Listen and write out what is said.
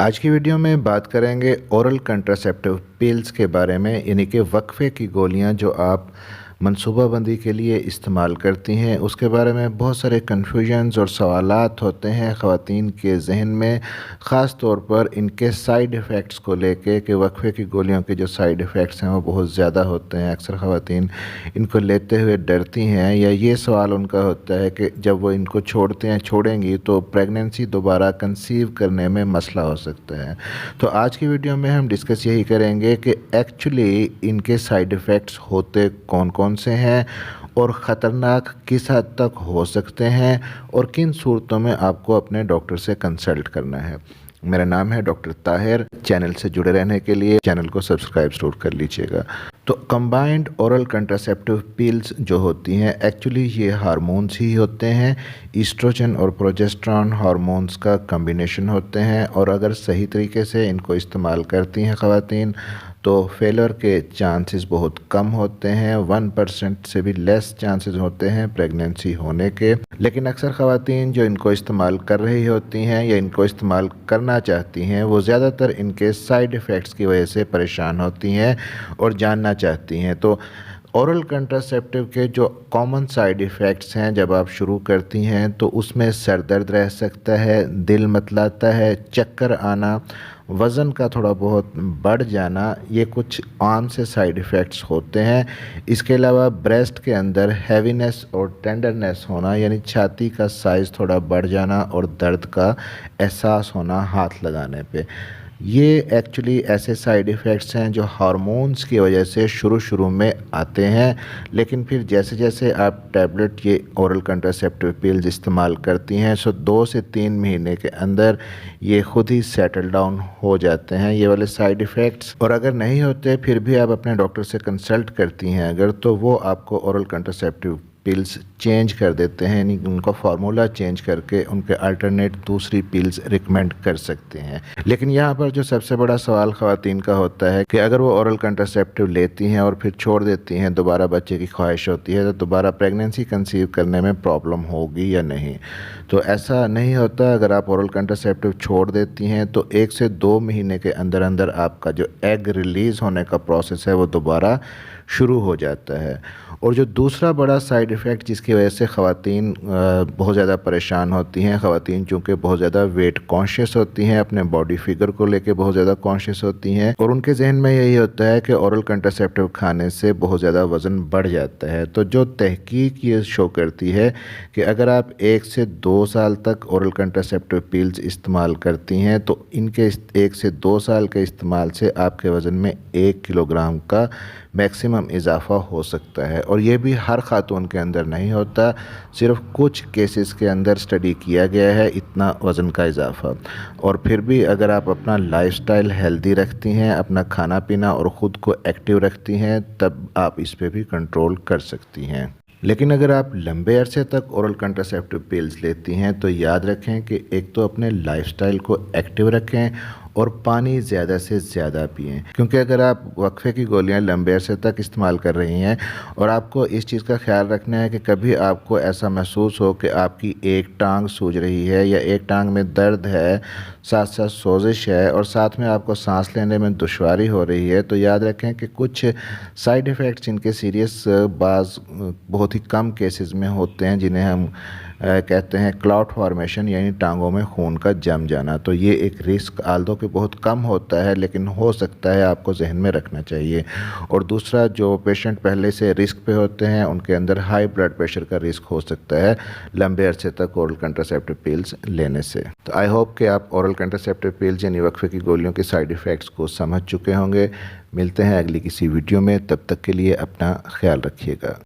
आज की वीडियो में बात करेंगे ओरल कंट्रासेप्टिव पिल्स के बारे में, यानी कि वक्फे की गोलियां जो आप मनसूबाबंदी के लिए इस्तेमाल करती हैं। उसके बारे में बहुत सारे कन्फ्यूजन्स और सवालात होते हैं ख़वातीन के जहन में, ख़ास तौर पर इनके साइड इफ़ेक्ट्स को लेके कि वक्फे की गोलियों के जो साइड इफ़ेक्ट्स हैं वो बहुत ज़्यादा होते हैं। अक्सर ख़वातीन इनको लेते हुए डरती हैं, या ये सवाल उनका होता है कि जब वो इनको छोड़ेंगी तो प्रेगनेंसी दोबारा कंसीव करने में मसला हो सकता है। तो आज की वीडियो में हम डिस्कस यही करेंगे कि एक्चुअली इनके साइड इफ़ेक्ट्स होते कौन कौन से हैं और ख़तरनाक किस हद तक हो सकते हैं और किन सूरतों में आपको अपने डॉक्टर से कंसल्ट करना है। मेरा नाम है डॉक्टर ताहिर। चैनल से जुड़े रहने के लिए चैनल को सब्सक्राइब ज़रूर कर लीजिएगा। तो कंबाइंड ओरल कंट्रासेप्टिव पिल्स जो होती हैं, एक्चुअली ये हार्मोन्स ही होते हैं। ईस्ट्रोजन और प्रोजेस्टेरॉन हार्मोन्स का कम्बिनेशन होते हैं, और अगर सही तरीके से इनको इस्तेमाल करती हैं ख़वातीन तो फेलर के चांसेस बहुत कम होते हैं। 1% से भी लेस चांसेस होते हैं प्रेगनेंसी होने के। लेकिन अक्सर ख़वातीन जो इनको इस्तेमाल कर रही होती हैं या इनको इस्तेमाल करना चाहती हैं, वो ज़्यादातर इनके साइड इफ़ेक्ट्स की वजह से परेशान होती हैं और जानना चाहती हैं। तो ओरल कंट्रासेप्टिव के जो कॉमन साइड इफ़ेक्ट्स हैं जब आप शुरू करती हैं तो उसमें सर दर्द रह सकता है, दिल मतलाता है, चक्कर आना, वज़न का थोड़ा बहुत बढ़ जाना, ये कुछ आम से साइड इफ़ेक्ट्स होते हैं। इसके अलावा ब्रेस्ट के अंदर हैवीनेस और टेंडरनेस होना, यानी छाती का साइज़ थोड़ा बढ़ जाना और दर्द का एहसास होना हाथ लगाने पे, ये एक्चुअली ऐसे साइड इफ़ेक्ट्स हैं जो हार्मोन्स की वजह से शुरू में आते हैं। लेकिन फिर जैसे जैसे आप टैबलेट ये ओरल कंट्रासेप्टिव पिल्स इस्तेमाल करती हैं, सो 2 से 3 महीने के अंदर ये ख़ुद ही सेटल डाउन हो जाते हैं ये वाले साइड इफ़ेक्ट्स। और अगर नहीं होते फिर भी आप अपने डॉक्टर से कंसल्ट करती हैं अगर, तो वो आपको ओरल कंट्रासेप्टिव पिल्स चेंज कर देते हैं, यानी उनका फार्मूला चेंज करके उनके अल्टरनेट दूसरी पिल्स रिकमेंड कर सकते हैं। लेकिन यहाँ पर जो सबसे बड़ा सवाल ख़वातीन का होता है कि अगर वो ओरल कंट्रासेप्टिव लेती हैं और फिर छोड़ देती हैं, दोबारा बच्चे की ख्वाहिश होती है, तो दोबारा प्रेगनेंसी कंसीव करने में प्रॉब्लम होगी या नहीं। तो ऐसा नहीं होता। अगर आप ओरल कंट्रासेप्टिव छोड़ देती हैं तो 1 से 2 महीने के अंदर अंदर आपका जो एग रिलीज़ होने का प्रोसेस है वो दोबारा शुरू हो जाता है। और जो दूसरा बड़ा साइड इफ़ेक्ट जिसकी वजह से ख़वातीन बहुत ज़्यादा परेशान होती हैं, ख़वातीन चूँकि बहुत ज़्यादा वेट कॉन्शियस होती हैं, अपने बॉडी फिगर को लेके बहुत ज़्यादा कॉन्शियस होती हैं, और उनके जहन में यही होता है कि ओरल कंट्रासेप्टिव खाने से बहुत ज़्यादा वज़न बढ़ जाता है। तो जो तहकीक ये शो करती है कि अगर आप 1 से 2 साल तक ओरल कंट्रासेप्टिव पिल्स इस्तेमाल करती हैं तो इनके 1 से 2 साल के इस्तेमाल से आपके वज़न में 1 किलोग्राम का मैक्सिमम इजाफ़ा हो सकता है। और ये भी हर खातून के अंदर नहीं होता, सिर्फ कुछ केसेस के अंदर स्टडी किया गया है इतना वज़न का इजाफ़ा। और फिर भी अगर आप अपना लाइफस्टाइल हेल्दी रखती हैं, अपना खाना पीना और ख़ुद को एक्टिव रखती हैं, तब आप इस पे भी कंट्रोल कर सकती हैं। लेकिन अगर आप लंबे अरसे तक ओरल कंट्रासेप्टिव पिल्स लेती हैं तो याद रखें कि एक तो अपने लाइफस्टाइल को एक्टिव रखें और पानी ज़्यादा से ज़्यादा पिएं, क्योंकि अगर आप वक्फे की गोलियां लंबे अरसे तक इस्तेमाल कर रही हैं और आपको इस चीज़ का ख्याल रखना है कि कभी आपको ऐसा महसूस हो कि आपकी एक टांग सूज रही है या एक टांग में दर्द है, साथ साथ सोजिश है और साथ में आपको सांस लेने में दुश्वारी हो रही है, तो याद रखें कि कुछ साइड इफ़ेक्ट्स इनके सीरियस बाज़ बहुत ही कम केसेस में होते हैं, जिन्हें हम कहते हैं क्लॉट फॉर्मेशन, यानी टांगों में खून का जम जाना। तो ये एक रिस्क आल्दो कि बहुत कम होता है, लेकिन हो सकता है, आपको जहन में रखना चाहिए। और दूसरा, जो पेशेंट पहले से रिस्क पे होते हैं उनके अंदर हाई ब्लड प्रेशर का रिस्क हो सकता है लंबे अरसे तक ओरल कंट्रासेप्टिव पिल्स लेने से। तो आई होप कि आप ओरल कंट्रासेप्टिव पिल्स यानी वक्फे की गोलियों के साइड इफ़ेक्ट्स को समझ चुके होंगे। मिलते हैं अगली किसी वीडियो में, तब तक के लिए अपना ख्याल रखिएगा।